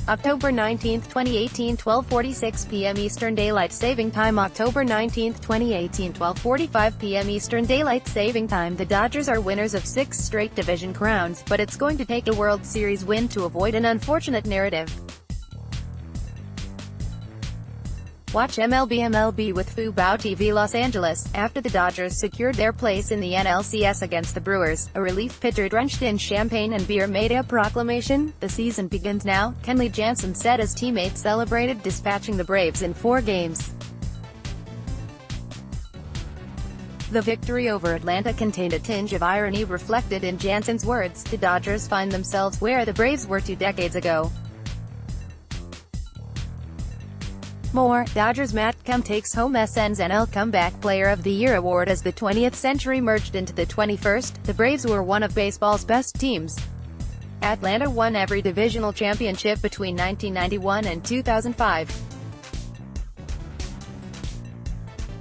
October 19, 2018, 12:46 p.m. Eastern Daylight Saving Time. October 19, 2018, 12:45 p.m. Eastern Daylight Saving Time. The Dodgers are winners of 6 straight division crowns, but it's going to take a World Series win to avoid an unfortunate narrative. Watch MLBMLB with fuboTV Los Angeles. After the Dodgers secured their place in the NLCS against the Brewers, a relief pitcher drenched in champagne and beer made a proclamation. The season begins now, Kenley Jansen said as teammates celebrated dispatching the Braves in 4 games. The victory over Atlanta contained a tinge of irony reflected in Jansen's words. The Dodgers find themselves where the Braves were 2 decades ago. More, Dodgers Matt Kemp takes home SN's NL Comeback Player of the Year award as the 20th century merged into the 21st. The Braves were one of baseball's best teams. Atlanta won every divisional championship between 1991 and 2005.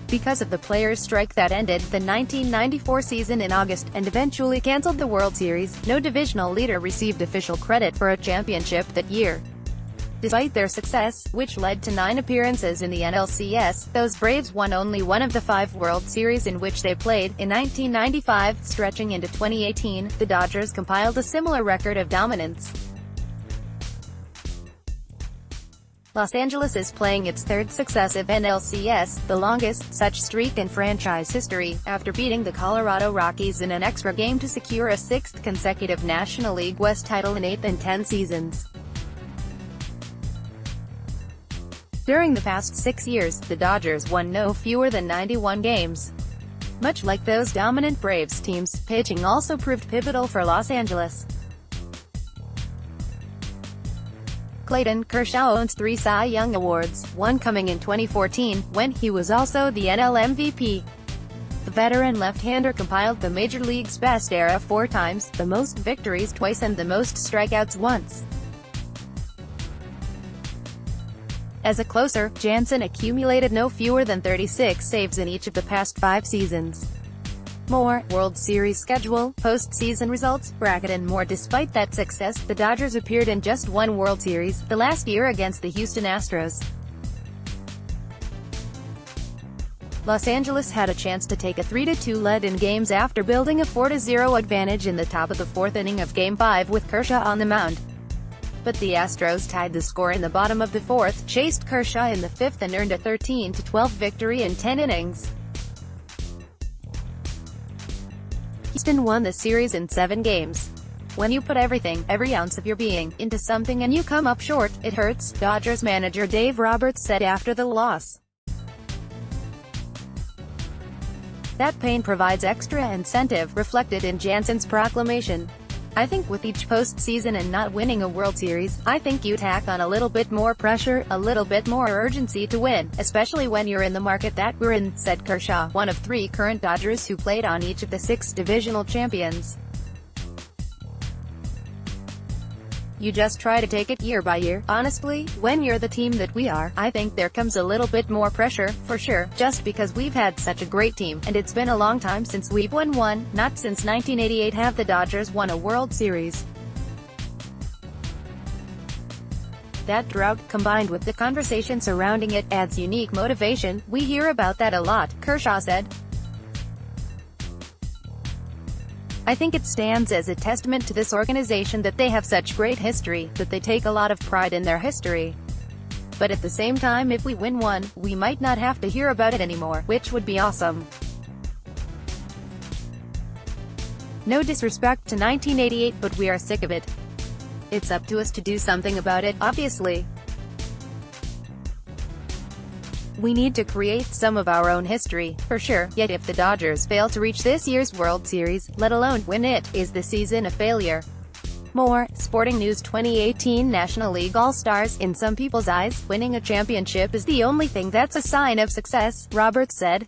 Because of the players' strike that ended the 1994 season in August, and eventually cancelled the World Series, no divisional leader received official credit for a championship that year. Despite their success, which led to 9 appearances in the NLCS, those Braves won only one of the 5 World Series in which they played. In 1995, stretching into 2018, the Dodgers compiled a similar record of dominance. Los Angeles is playing its 3rd successive NLCS, the longest such streak in franchise history, after beating the Colorado Rockies in an extra game to secure a 6th consecutive National League West title in 8 and 10 seasons. During the past 6 years, the Dodgers won no fewer than 91 games. Much like those dominant Braves teams, pitching also proved pivotal for Los Angeles. Clayton Kershaw owns 3 Cy Young Awards, one coming in 2014, when he was also the NL MVP. The veteran left-hander compiled the Major League's best era 4 times, the most victories twice and the most strikeouts once. As a closer, Jansen accumulated no fewer than 36 saves in each of the past 5 seasons. More, World Series schedule, postseason results, bracket and more. Despite that success, the Dodgers appeared in just 1 World Series, the last year against the Houston Astros. Los Angeles had a chance to take a 3-2 lead in games after building a 4-0 advantage in the top of the 4th inning of Game 5 with Kershaw on the mound. But the Astros tied the score in the bottom of the 4th, chased Kershaw in the 5th and earned a 13-12 victory in 10 innings. Houston won the series in 7 games. When you put everything, every ounce of your being, into something and you come up short, it hurts, Dodgers manager Dave Roberts said after the loss. That pain provides extra incentive, reflected in Jansen's proclamation. I think with each postseason and not winning a World Series, I think you tack on a little bit more pressure, a little bit more urgency to win, especially when you're in the market that we're in, said Kershaw, one of 3 current Dodgers who played on each of the 6 divisional champions. You just try to take it year by year. Honestly, when you're the team that we are, I think there comes a little bit more pressure, for sure, just because we've had such a great team, and it's been a long time since we've won one. Not since 1988 have the Dodgers won a World Series. That drought, combined with the conversation surrounding it, adds unique motivation. We hear about that a lot, Kershaw said. I think it stands as a testament to this organization that they have such great history, that they take a lot of pride in their history. But at the same time, if we win one, we might not have to hear about it anymore, which would be awesome. No disrespect to 1988, but we are sick of it. It's up to us to do something about it, obviously. We need to create some of our own history, for sure, yet if the Dodgers fail to reach this year's World Series, let alone win it, is the season a failure? More, Sporting News 2018 National League All-Stars, in some people's eyes, winning a championship is the only thing that's a sign of success, Roberts said.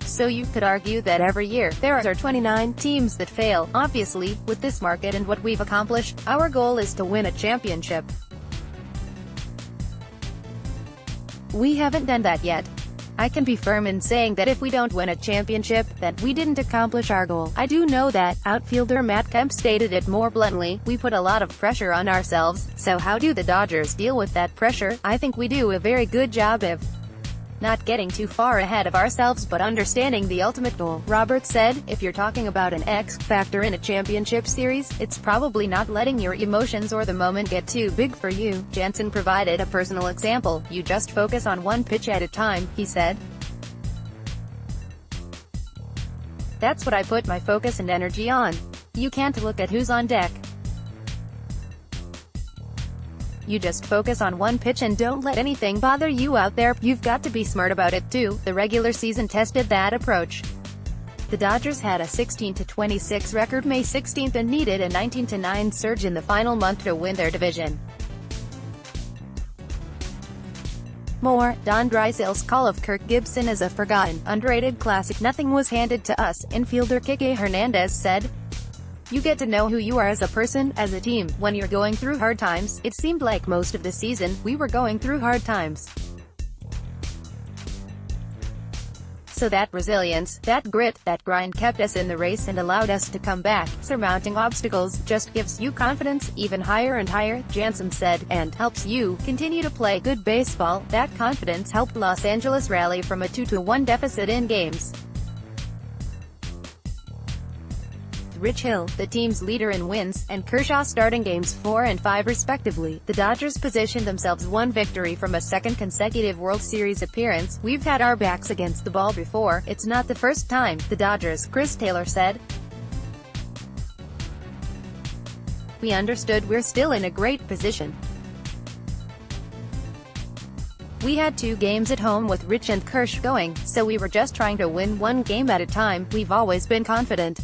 So you could argue that every year, there are 29 teams that fail. Obviously, with this market and what we've accomplished, our goal is to win a championship. We haven't done that yet. I can be firm in saying that if we don't win a championship, that we didn't accomplish our goal. I do know that. Outfielder Matt Kemp stated it more bluntly. We put a lot of pressure on ourselves, so how do the Dodgers deal with that pressure? I think we do a very good job of not getting too far ahead of ourselves but understanding the ultimate goal. Roberts said, if you're talking about an X factor in a championship series, it's probably not letting your emotions or the moment get too big for you. Jansen provided a personal example. You just focus on one pitch at a time, he said. That's what I put my focus and energy on. You can't look at who's on deck. You just focus on one pitch and don't let anything bother you out there. You've got to be smart about it too. The regular season tested that approach. The Dodgers had a 16-26 record May 16 and needed a 19-9 surge in the final month to win their division. More, Don Dreissel's call of Kirk Gibson as a forgotten, underrated classic. Nothing was handed to us, infielder Kike Hernandez said. You get to know who you are as a person, as a team, when you're going through hard times. It seemed like most of the season, we were going through hard times. So that resilience, that grit, that grind kept us in the race and allowed us to come back. Surmounting obstacles just gives you confidence, even higher and higher, Jansen said, and helps you continue to play good baseball. That confidence helped Los Angeles rally from a 2-1 deficit in games. Rich Hill, the team's leader in wins, and Kershaw starting games 4 and 5 respectively. The Dodgers positioned themselves one victory from a second consecutive World Series appearance. We've had our backs against the ball before. It's not the first time. The Dodgers' Chris Taylor said. We understood we're still in a great position. We had 2 games at home with Rich and Kersh going, so we were just trying to win one game at a time. We've always been confident.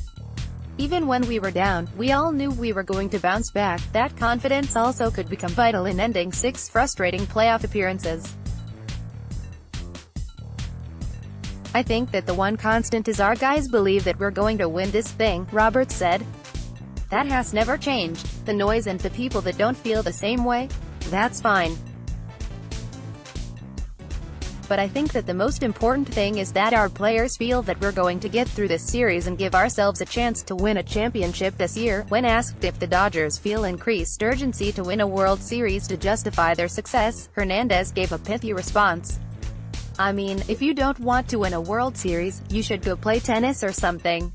Even when we were down, we all knew we were going to bounce back. That confidence also could become vital in ending 6 frustrating playoff appearances. I think that the one constant is our guys believe that we're going to win this thing, Roberts said. That has never changed. The noise and the people that don't feel the same way? That's fine. But I think that the most important thing is that our players feel that we're going to get through this series and give ourselves a chance to win a championship this year. When asked if the Dodgers feel increased urgency to win a World Series to justify their success, Hernandez gave a pithy response. I mean, if you don't want to win a World Series, you should go play tennis or something.